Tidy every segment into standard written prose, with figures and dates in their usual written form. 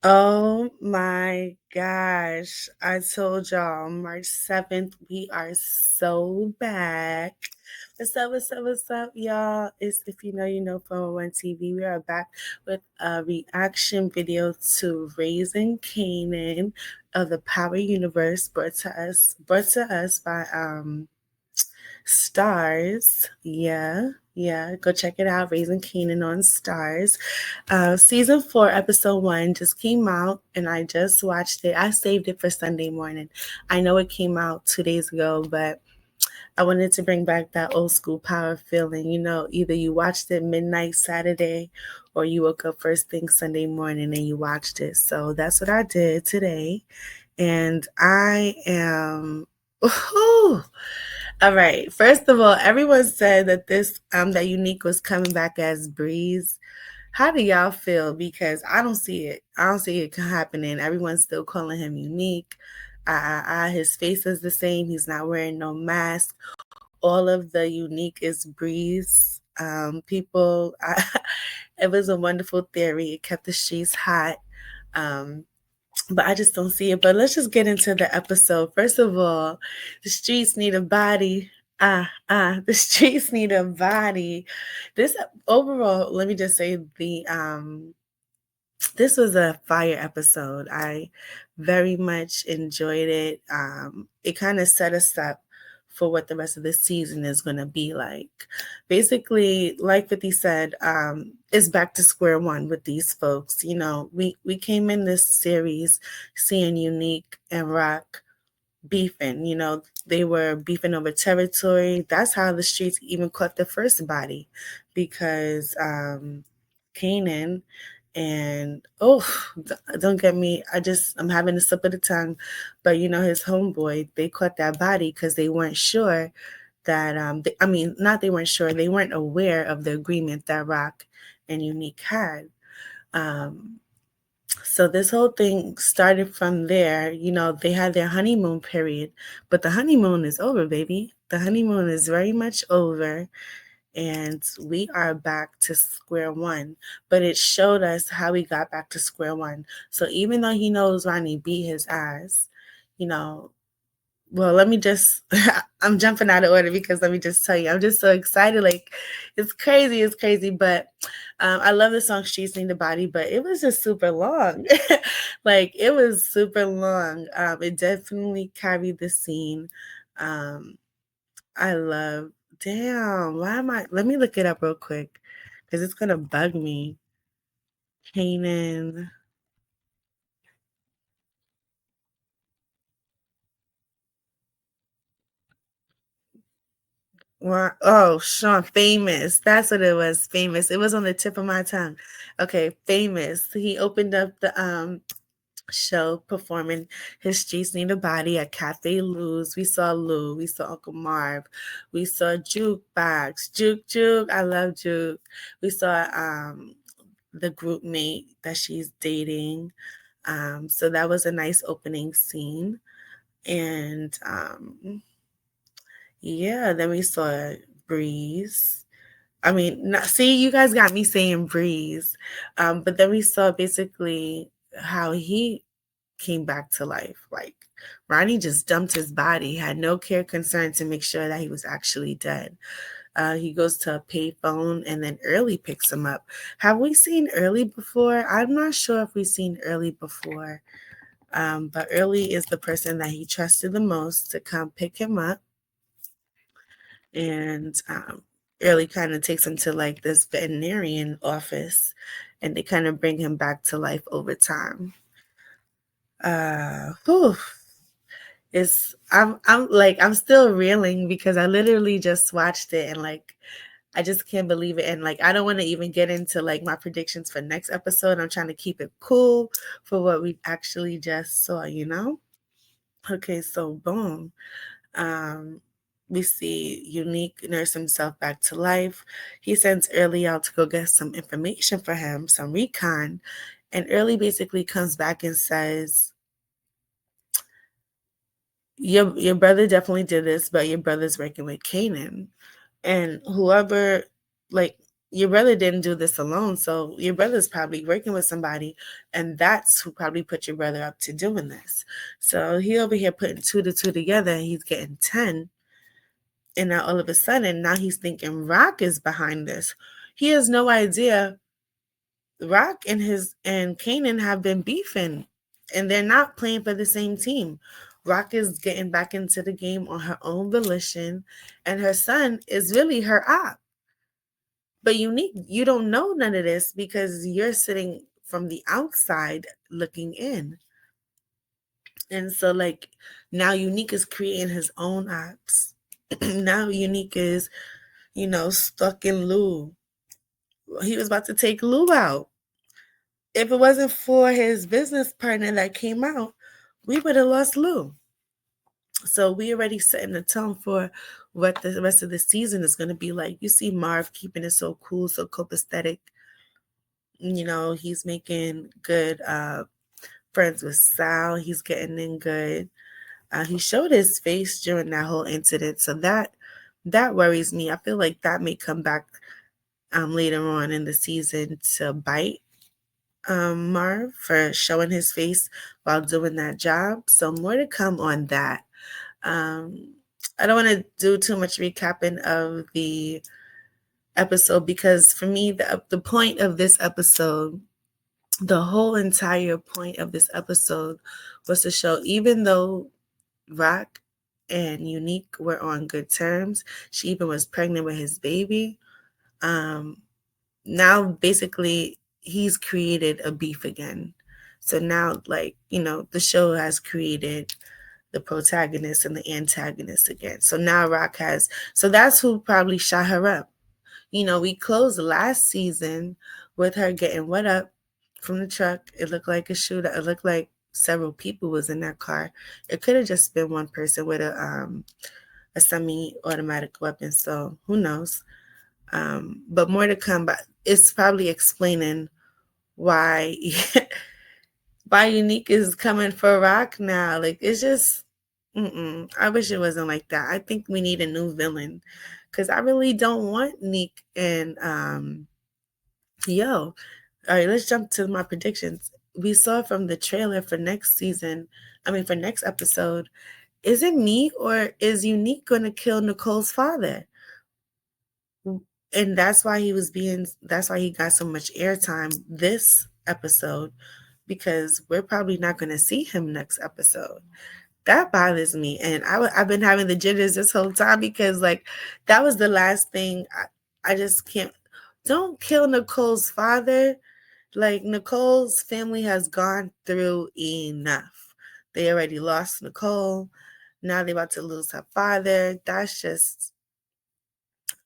Oh my gosh. I told y'all March 7th, we are so back. What's up, what's up, what's up, y'all? It's if you know, you know 401 TV. We are back with a reaction video to Raising Kanan of the Power Universe brought to us by Stars. Yeah. Go check it out. Raising Kanan on Stars. Season 4, episode 1 just came out, and I just watched it. I saved it for Sunday morning. I know it came out 2 days ago, but I wanted to bring back that old school power feeling. You know, either you watched it midnight Saturday or you woke up first thing Sunday morning and you watched it. So that's what I did today. And I am. Woohoo! All right. First of all, everyone said that that Unique was coming back as Breeze. How do y'all feel? Because I don't see it. I don't see it happening. Everyone's still calling him Unique. His face is the same. He's not wearing no mask. All of the Unique is Breeze. It was a wonderful theory. It kept the streets hot. Um, but I just don't see it. But let's just get into the episode. First of all, the streets need a body. The streets need a body. This overall, let me just say this was a fire episode. I very much enjoyed it. It kind of set us up for what the rest of the season is going to be like. Basically, like 50 said, it's back to square one with these folks. You know, we came in this series seeing Unique and Rock beefing. You know, they were beefing over territory. That's how the streets even caught the first body, because Kanan and don't get me. I'm having a slip of the tongue, but you know his homeboy. They caught that body because they weren't sure that not they weren't sure. They weren't aware of the agreement that Rock and Unique had. So this whole thing started from there. You know, they had their honeymoon period, but the honeymoon is over, baby. The honeymoon is very much over, and we are back to square one. But it showed us how we got back to square one. So even though he knows Ronnie beat his ass, you know, well, let me just, I'm jumping out of order because let me just tell you, I'm just so excited. Like, it's crazy. It's crazy. But I love the song Streets Need a Body, but it was just super long. Like, it was super long. It definitely carried the scene. Um, I love, damn, let me look it up real quick because it's going to bug me. Kanan. Oh, Sean, Famous. That's what it was. Famous. It was on the tip of my tongue. Okay, Famous. He opened up the show performing his Streets Need a Body at Cafe Lou's. We saw Lou. We saw Uncle Marv. We saw Jukebox. Juke. I love Juke. We saw the group mate that she's dating. So that was a nice opening scene. And yeah, then we saw Breeze. I mean, not, see, you guys got me saying Breeze. But then we saw basically how he came back to life. Like, Ronnie just dumped his body, had no care concern to make sure that he was actually dead. He goes to a payphone, and then Early picks him up. Have we seen Early before? I'm not sure if we've seen Early before. But Early is the person that he trusted the most to come pick him up. And Early kind of takes him to like this veterinarian office, and they kind of bring him back to life over time. Whew. I'm still reeling because I literally just watched it, and like I just can't believe it. And like I don't want to even get into like my predictions for next episode. I'm trying to keep it cool for what we actually just saw, you know? Okay, so boom. Um, we see Unique nurse himself back to life. He sends Early out to go get some information for him, some recon. And Early basically comes back and says, your brother definitely did this, but your brother's working with Kanan. And whoever, like, your brother didn't do this alone. So your brother's probably working with somebody, and that's who probably put your brother up to doing this. So he over here putting 2 to 2 together, and he's getting 10. And now all of a sudden, now he's thinking Rock is behind this. He has no idea Rock and Kanan have been beefing, and they're not playing for the same team. Rock is getting back into the game on her own volition, and her son is really her op. But UNIKY, you don't know none of this because you're sitting from the outside looking in. And so, like, now UNIKY is creating his own ops. Now UNIKY is, stuck in Lou. He was about to take Lou out. If it wasn't for his business partner that came out, we would have lost Lou. So we already setting the tone for what the rest of the season is going to be like. You see Marv keeping it so cool, so copacetic. He's making good friends with Sal. He's getting in good. He showed his face during that whole incident, so that worries me. I feel like that may come back later on in the season to bite Marv for showing his face while doing that job. So more to come on that. I don't want to do too much recapping of the episode because for me, the point of this episode, the whole entire point of this episode was to show, even though Rock and UNIKY were on good terms, she even was pregnant with his baby. Now basically he's created a beef again. So now, the show has created the protagonist and the antagonist again. So now Rock so that's who probably shot her up. We closed last season with her getting wet up from the truck. It looked like a shootout. It looked like several people was in that car. It could have just been one person with a semi-automatic weapon. So who knows? But more to come. But it's probably explaining why why UNIKY is coming for Rock now. Like, it's just, I wish it wasn't like that. I think we need a new villain because I really don't want Nick and Yo. All right, let's jump to my predictions. We saw from the trailer for for next episode, is it me or is UNIKY going to kill Nicole's father? And that's why he got so much airtime this episode, because we're probably not going to see him next episode. That bothers me. And I've been having the jitters this whole time because, that was the last thing. I just can't. Don't kill Nicole's father. Like, Nicole's family has gone through enough. They already lost Nicole. Now they're about to lose her father. That's just,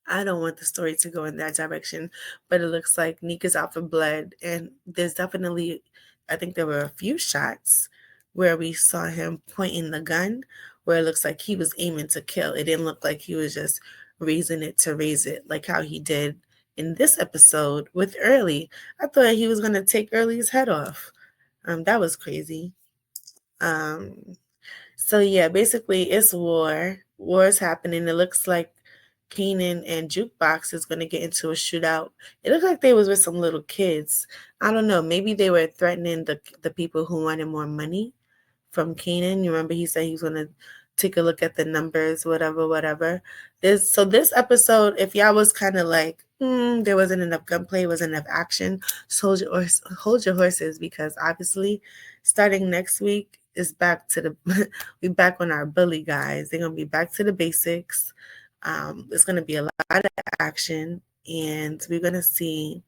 I don't want the story to go in that direction, but it looks like Nika's out for blood. And there's definitely, I think there were a few shots where we saw him pointing the gun, where it looks like he was aiming to kill. It didn't look like he was just raising it to raise it, like how he did in this episode with Early. I thought he was going to take Early's head off. That was crazy. So yeah, basically it's war. War is happening. It looks like Kanan and Jukebox is going to get into a shootout. It looked like they was with some little kids. I don't know. Maybe they were threatening the people who wanted more money from Kanan. You remember he said he was going to take a look at the numbers, whatever. This episode, if y'all was kind of like, there wasn't enough gunplay, wasn't enough action, just hold your horses, because obviously starting next week is back to we back on our bully guys. They're going to be back to the basics. It's going to be a lot of action, and we're going to see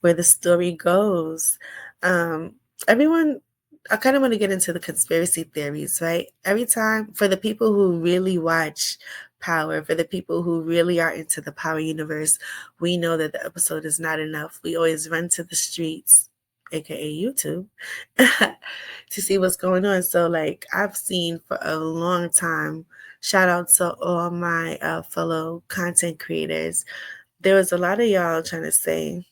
where the story goes. Everyone, I kind of want to get into the conspiracy theories, right? Every time, for the people who really watch Power, for the people who really are into the Power universe, we know that the episode is not enough. We always run to the streets, aka YouTube, to see what's going on. So, I've seen for a long time, shout out to all my fellow content creators. There was a lot of y'all trying to say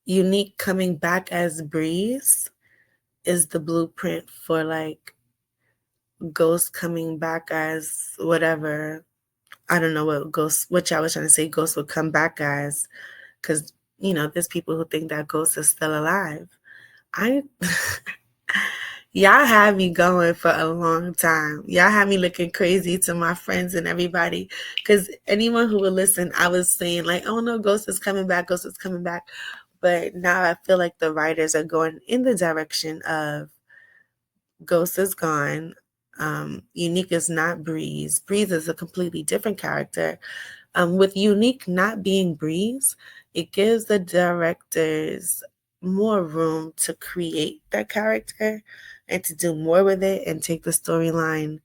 UNIKY coming back as Breeze is the blueprint for Ghost coming back as whatever. I don't know what y'all was trying to say Ghost would come back as, because, there's people who think that Ghost is still alive. I Y'all had me going for a long time. Y'all had me looking crazy to my friends and everybody. Because anyone who would listen, I was saying, like, oh no, Ghost is coming back, Ghost is coming back. But now I feel like the writers are going in the direction of Ghost is gone. Unique is not Breeze. Breeze is a completely different character. With Unique not being Breeze, it gives the directors more room to create that character and to do more with it and take the storyline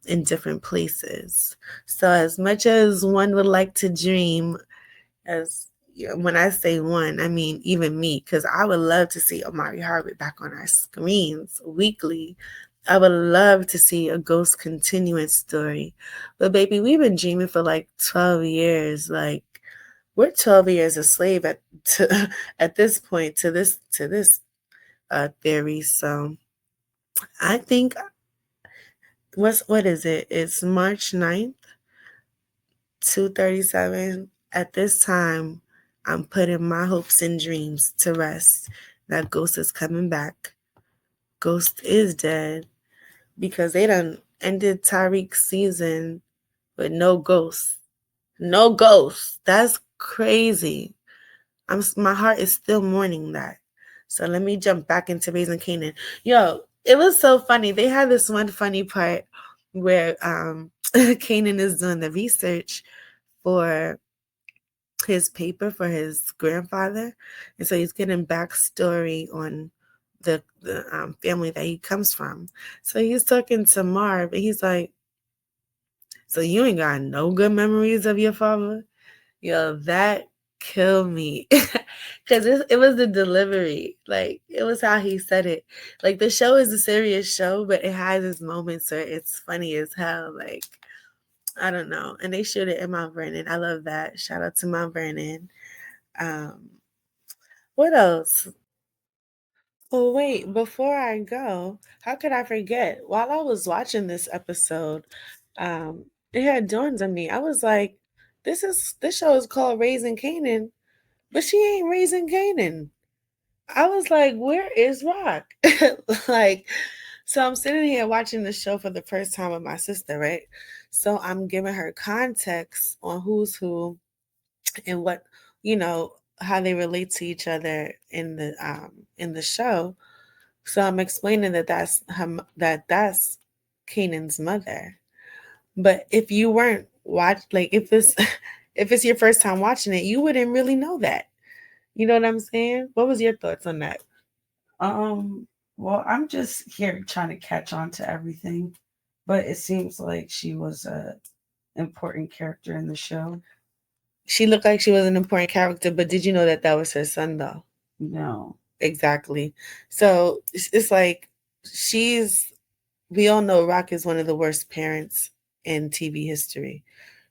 in different places. So as much as one would like to dream, when I say one, I mean even me, because I would love to see Omari Hardwick back on our screens weekly. I would love to see a Ghost continuance story. But baby, we've been dreaming for like 12 years. Like, we're 12 years a slave at this point to this theory. So I think what is it? It's March 9th, 2:37. At this time, I'm putting my hopes and dreams to rest that Ghost is coming back. Ghost is dead because they done ended Tariq's season with no Ghost. No Ghost. That's crazy. My heart is still mourning that. So let me jump back into Raising Kanan. Yo, it was so funny. They had this one funny part where Kanan is doing the research for his paper for his grandfather, and so he's getting backstory on the family that he comes from. So he's talking to Marv, and he's like, "So you ain't got no good memories of your father?" Yo, that killed me because it was the delivery. Like, it was how he said it. Like, the show is a serious show, but it has its moments where it's funny as hell. Like, I don't know. And they shoot it in Mount Vernon. I love that. Shout out to Mount Vernon. Um, what else? Oh, wait, before I go, how could I forget? While I was watching this episode, it had dawned on me. I was like, this show is called Raising Kanan, but she ain't raising Kanan. I was like, where is Rock? Like, so I'm sitting here watching the show for the first time with my sister, right? So I'm giving her context on who's who and what, how they relate to each other in the show. So I'm explaining that that's Kanan's mother. But if you weren't if this if it's your first time watching it, you wouldn't really know that. You know what I'm saying? What was your thoughts on that? Well, I'm just here trying to catch on to everything, but it seems like she was a important character in the show. She looked like she was an important character, but did you know that that was her son though? No. Exactly. So it's like she's we all know Rock is one of the worst parents in TV history.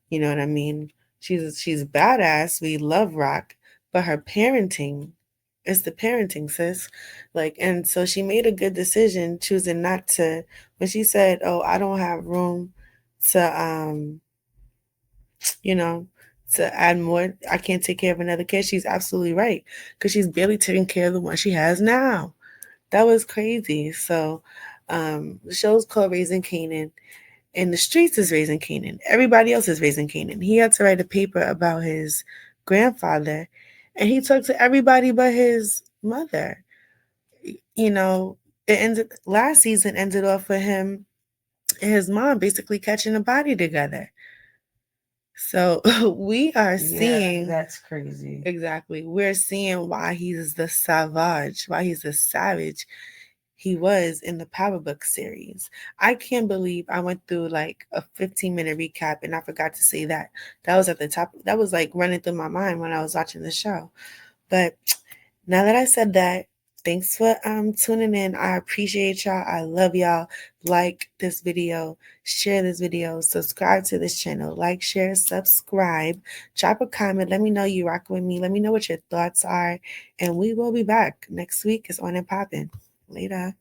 You know what I mean? She's badass. We love Rock, but her parenting is the parenting, sis. Like, and so she made a good decision choosing not to when she said, "Oh, I don't have room to you know, to add more. I can't take care of another kid." She's absolutely right because she's barely taking care of the one she has now. That was crazy. So, the show's called Raising Kanan. And the streets is Raising Kanan. Everybody else is Raising Kanan. He had to write a paper about his grandfather, and he talked to everybody but his mother. You know, it ended last season ended off with him and his mom basically catching a body together. So we are Yeah, seeing that's crazy. exactly. We're seeing why he's the savage, why he's the savage he was in the Power Book series. I can't believe I went through like a 15-minute recap and I forgot to say that. That was at the top. That was like running through my mind when I was watching the show. But now that I said that, thanks for tuning in. I appreciate y'all. I love y'all. Like this video, share this video, subscribe to this channel. Like, share, subscribe. Drop a comment. Let me know you rock with me. Let me know what your thoughts are. And we will be back next week. It's on and popping. Later.